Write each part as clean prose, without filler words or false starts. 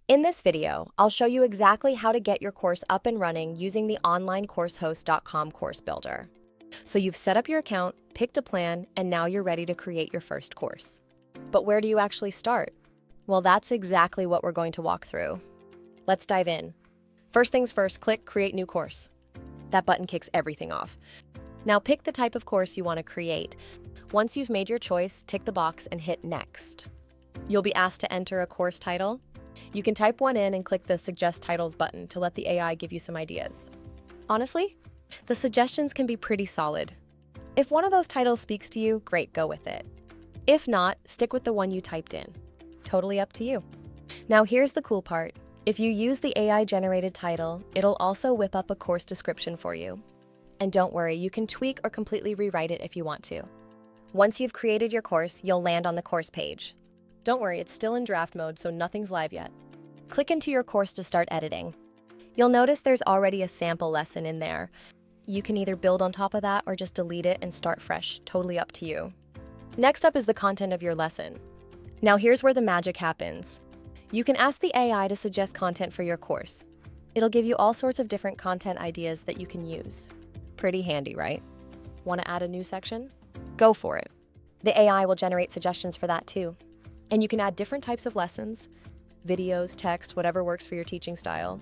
In this video, I'll show you exactly how to get your course up and running using the onlinecoursehost.com course builder. So you've set up your account, picked a plan, and now you're ready to create your first course. But where do you actually start? Well, that's exactly what we're going to walk through. Let's dive in. First things first, click Create New Course. That button kicks everything off. Now pick the type of course you want to create. Once you've made your choice, tick the box and hit Next. You'll be asked to enter a course title. You can type one in and click the Suggest Titles button to let the AI give you some ideas. Honestly, the suggestions can be pretty solid. If one of those titles speaks to you, great, go with it. If not, stick with the one you typed in. Totally up to you. Now here's the cool part. If you use the AI-generated title, it'll also whip up a course description for you. And don't worry, you can tweak or completely rewrite it if you want to. Once you've created your course, you'll land on the course page. Don't worry, it's still in draft mode, so nothing's live yet. Click into your course to start editing. You'll notice there's already a sample lesson in there. You can either build on top of that or just delete it and start fresh, totally up to you. Next up is the content of your lesson. Now here's where the magic happens. You can ask the AI to suggest content for your course. It'll give you all sorts of different content ideas that you can use. Pretty handy, right? Want to add a new section? Go for it. The AI will generate suggestions for that too. And you can add different types of lessons, videos, text, whatever works for your teaching style.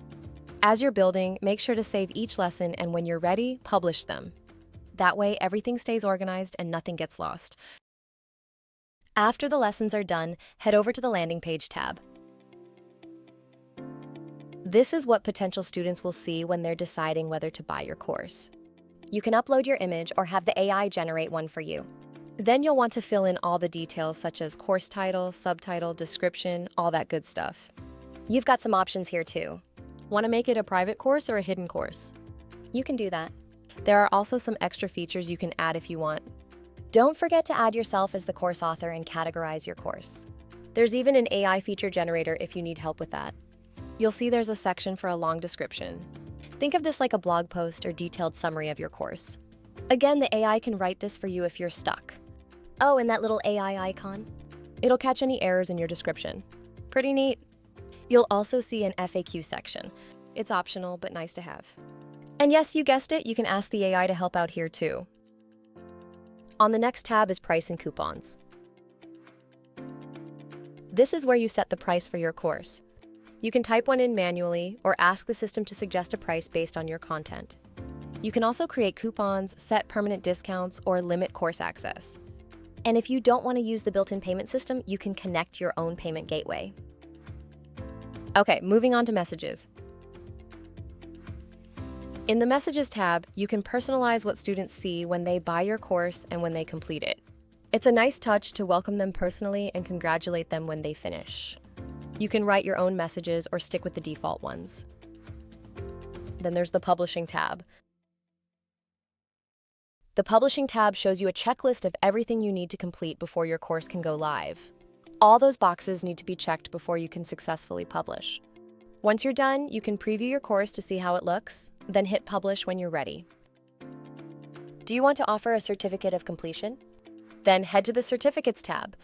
As you're building, make sure to save each lesson, and when you're ready, publish them. That way, everything stays organized and nothing gets lost. After the lessons are done, head over to the landing page tab. This is what potential students will see when they're deciding whether to buy your course. You can upload your image or have the AI generate one for you. Then you'll want to fill in all the details such as course title, subtitle, description, all that good stuff. You've got some options here too. Want to make it a private course or a hidden course? You can do that. There are also some extra features you can add if you want. Don't forget to add yourself as the course author and categorize your course. There's even an AI feature generator if you need help with that. You'll see there's a section for a long description. Think of this like a blog post or detailed summary of your course. Again, the AI can write this for you if you're stuck. Oh, and that little AI icon? It'll catch any errors in your description. Pretty neat. You'll also see an FAQ section. It's optional, but nice to have. And yes, you guessed it, you can ask the AI to help out here too. On the next tab is Price and Coupons. This is where you set the price for your course. You can type one in manually or ask the system to suggest a price based on your content. You can also create coupons, set permanent discounts, or limit course access. And if you don't want to use the built-in payment system, you can connect your own payment gateway. Okay, moving on to messages. In the Messages tab, you can personalize what students see when they buy your course and when they complete it. It's a nice touch to welcome them personally and congratulate them when they finish. You can write your own messages or stick with the default ones. Then there's the Publishing tab. The Publishing tab shows you a checklist of everything you need to complete before your course can go live. All those boxes need to be checked before you can successfully publish. Once you're done, you can preview your course to see how it looks, then hit Publish when you're ready. Do you want to offer a certificate of completion? Then head to the Certificates tab.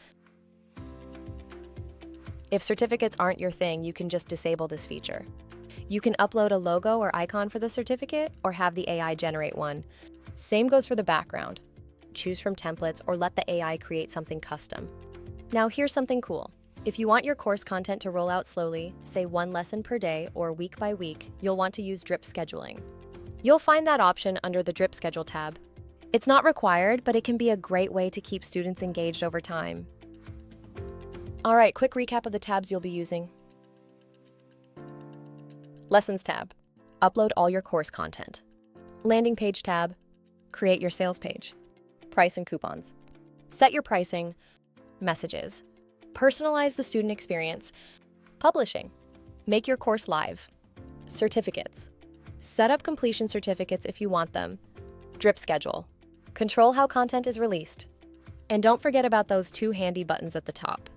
If certificates aren't your thing, you can just disable this feature. You can upload a logo or icon for the certificate or have the AI generate one. Same goes for the background. Choose from templates or let the AI create something custom. Now here's something cool. If you want your course content to roll out slowly, say one lesson per day or week by week, you'll want to use drip scheduling. You'll find that option under the Drip Schedule tab. It's not required, but it can be a great way to keep students engaged over time. All right, quick recap of the tabs you'll be using. Lessons tab. Upload all your course content. Landing page tab. Create your sales page. Price and coupons. Set your pricing. Messages. Personalize the student experience. Publishing. Make your course live. Certificates. Set up completion certificates if you want them. Drip schedule. Control how content is released. And don't forget about those two handy buttons at the top.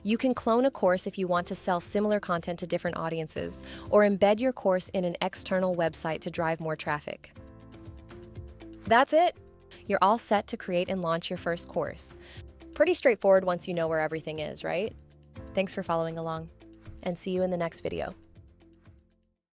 You can clone a course if you want to sell similar content to different audiences, or embed your course in an external website to drive more traffic. That's it! You're all set to create and launch your first course. Pretty straightforward once you know where everything is, right? Thanks for following along. and see you in the next video.